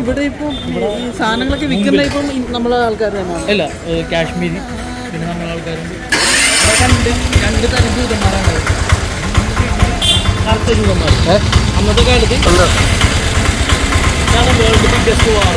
ഇവിടെ ഇപ്പം ഈ സാധനങ്ങളൊക്കെ വിൽക്കുന്ന ഇപ്പം നമ്മളെ ആൾക്കാർ തന്നെയാണ്. അല്ല, കാശ്മീരി പിന്നെ നമ്മളെ ആൾക്കാരുണ്ട്. രണ്ട് തരം ജൂതന്മാരാണ്. കറുത്ത ജൂതന്മാർ അന്നത്തെ കാലത്ത് വേൾഡ് ബിഗ്ഗസ്റ്റ് വാർ.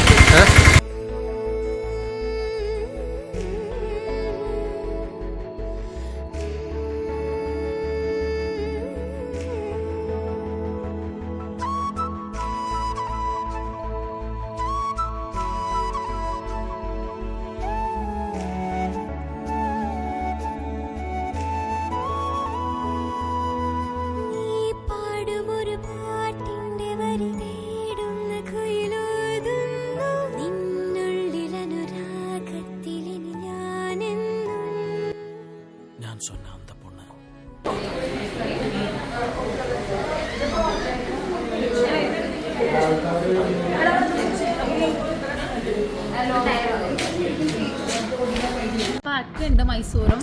പാക്കുണ്ട് മൈസൂറും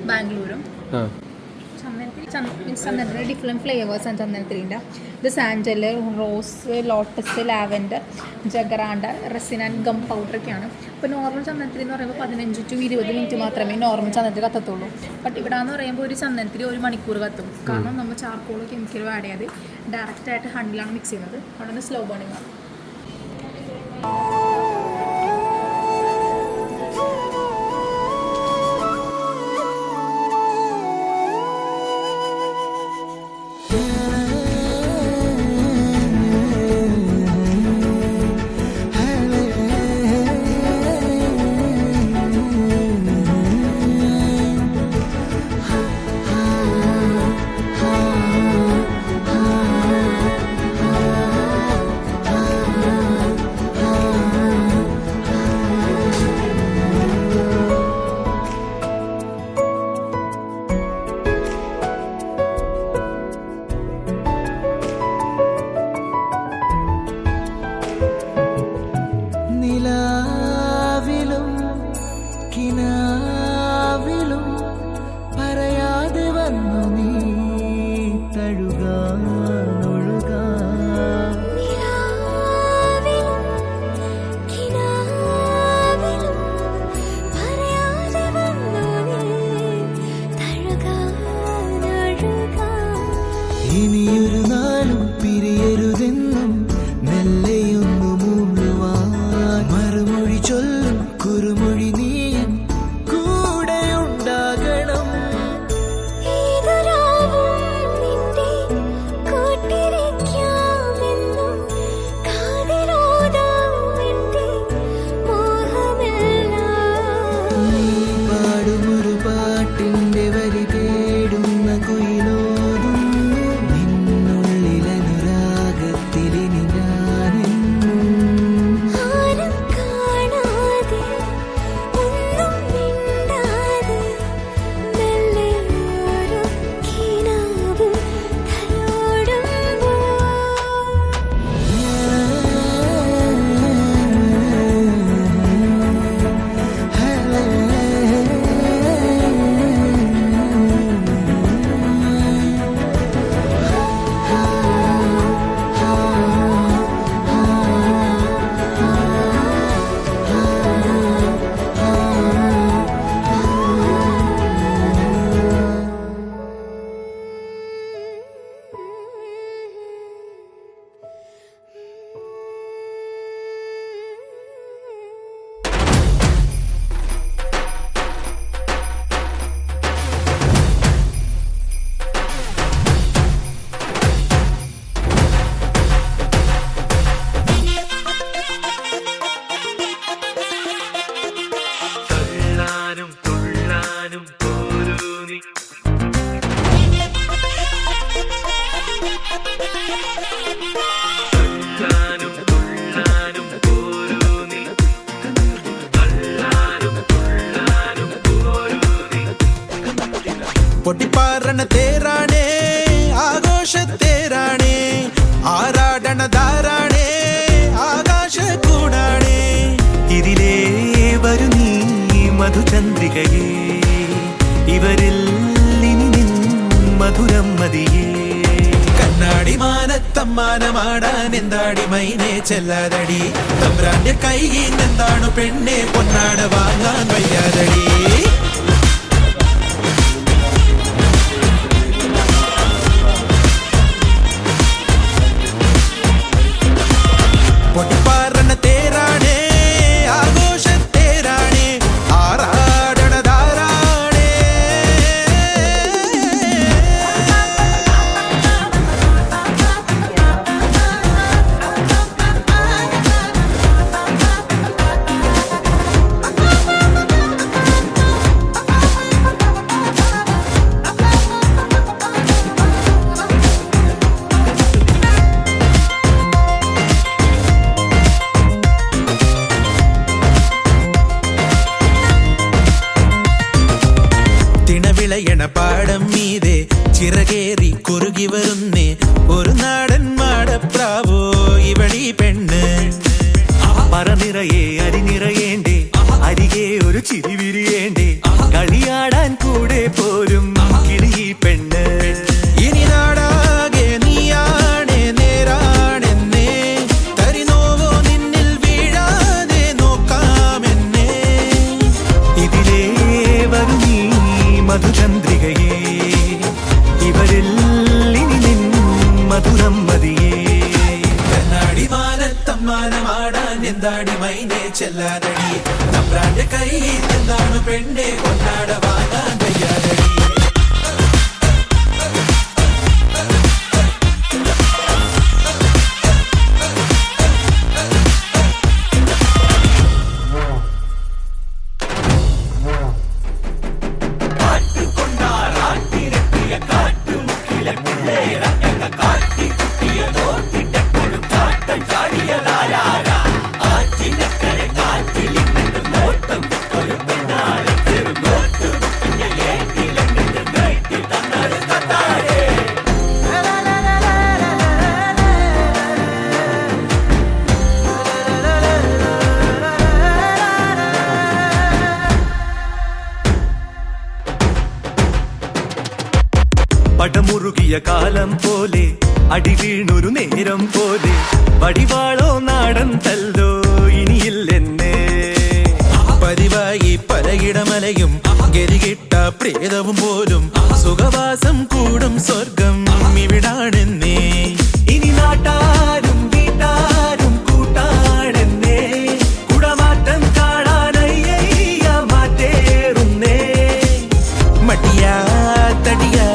ബാംഗ്ലൂരും. ചന്ദനത്തിന് ഡിഫറെൻറ്റ് ഫ്ലേവേഴ്സാണ് ചന്ദനത്തിൻ്റെ. ഇത് sandal, rose, lotus, lavender, jacaranda, resin and gum പൗഡറൊക്കെയാണ്. ഇപ്പോൾ നോർമൽ ചന്ദനത്തിരി എന്ന് പറയുമ്പോൾ 15 to 20 മിനിറ്റ് മാത്രമേ നോർമൽ ചന്ദനത്തിൽ കത്തത്തുള്ളൂ. ബട്ട് ഇവിടെ എന്ന് പറയുമ്പോൾ ഒരു ചന്ദനത്തിരി 1 മണിക്കൂർ കത്തും. കാരണം നമ്മൾ ചാർക്കോളോ കെമിക്കലോ ആഡ് ചെയ്യാതെ ഡയറക്റ്റായിട്ട് ഹണ്ടിലാണ് മിക്സ് ചെയ്യുന്നത്. അവിടെ സ്ലോ ബേണിംഗ് ആണ്. ഇനിയൊരു നാളും പിരിയരുതെന്നും മെല്ലെയൊന്നു മൂളുവാൻ മറുമൊഴി ചൊല്ലും കുറുമൊഴി നീയൻ കൂടെ ഉണ്ടാകണം. നീ പാടുമൊരു പാട്ടിന്റെ വരി തേടുന്ന കുയിലോ പൊട്ടിപ്പാറണ തേരാണേ ആഘോഷത്തേരാണേ ആരാടണ ധാരാണേ ആകാശ കൂടാണേ ഇതിലേ വരു നീ മധുചന്ദ്രികയേ ഇവരിൽ ഇനി നിൻ മധുരം മതിയേ കണ്ണാടി കണ്ണാടി മാനത്തമ്മാനമാടാൻ എന്താടി മൈനെ ചെല്ലാതടി തമ്പ്രാന്റെ കൈയിൽ എന്താണ് പെണ്ണെ പൊന്നാട വാങ്ങാൻ വയ്യാതടി പൊട്ടിപ്പാറണ തേരാണേ ആഘോഷത്തേരാണേ ആറാടണതാരാണേ തിണവിളയണ പാടം മീതെ ചിറകേറി കുറുകി വരുന്നേ ഒരു നാടൻ മാടപ്രാവോ ഇവളീ പെണ്ണ് പറനിറയെ അരിനിറയേണ്ടേ അരികെ ഒരു ചിരി വിരിയേണ്ടേ കളിയാടാൻ കൂടെ പോരും കിളിയി പെണ്ണ് ഇനി നാടാകെ നീയാണേ നേരാണെന്നേ തരിനോവോ നിന്നിൽ വീഴാതെ നോക്കാമെന്നേ ഇതിലേ വരും നീ മധുചന്ദ്രികയേ ഇവരിൽ ഇനി നിൻ മധുരം മതിയേ കണ്ണാടി മാനത്തമ്മാനമാടാൻ എന്താടി മൈനെ ചെല്ലാതടി തമ്പ്രാന്റെ കൈയിൽ എന്താണ് പെണ്ണെ കൊണ്ടാട വാങ്ങാൻ വയ്യാതടി പടമുറുകിയ കാലം പോലെ അടി വീണൊരു നേരം പോലെ വടിവാളോ നാടൻ തല്ലോ ഇനിയില്ലെന്നേ പതിവായി പലയിടമലയും ഗതികിട്ട പ്രേതവും പോലും സുഖവാസം കൂടും സ്വർഗം ഇവിടാണെന്നേ ഇനി നാട്ടാരും വീട്ടാരും കൂട്ടാണെന്നേ കുടമാറ്റം കാണാനയ്യ മാറ്റേറുന്നേ മടിയാ തടിയാ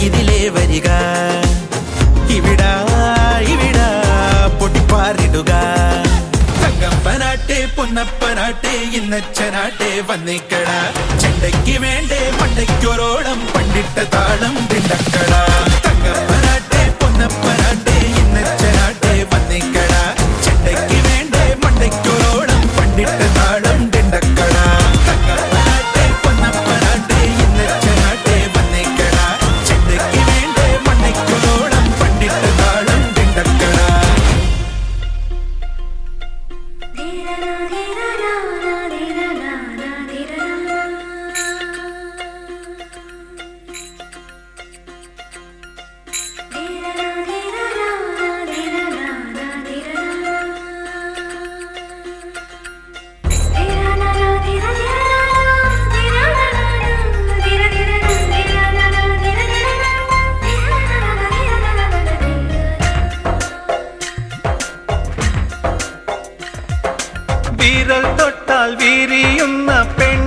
ഇതിലേ വരിക ഇവിടാ ഇവിടാ പൊട്ടിപ്പാറിടുക തങ്കപ്പനാട്ടെ പൊന്നപ്പനാട്ടെ ഇന്നച്ചനാട്ടെ വന്നിക്കട ചെണ്ടയ്ക്ക് വേണ്ടേ മണ്ടയ്ക്കൊരോളം പണ്ടിട്ട താളം തിണ്ടക്കട തങ്കപ്പനാട്ടെ പൊന്നപ്പനാട്ടെ ഇന്നച്ചനാട്ടെ വന്നിക്കട ചെണ്ടയ്ക്ക് വേണ്ടേ മണ്ടയ്ക്കൊരോളം പണ്ടിട്ട താളം തിണ്ടക്കട തങ്കപ്പനാട്ടെ പൊന്നപ്പനാട്ടെ ഇന്നച്ചനാട്ടെ വന്നിക്കട ചെണ്ടയ്ക്ക് വേണ്ടേ മണ്ടയ്ക്കൊരോളം പണ്ടിട്ട താളം തിണ്ടക്കട വിരൽ തൊട്ടാൽ വിരിയുന്ന പെണ്ണ്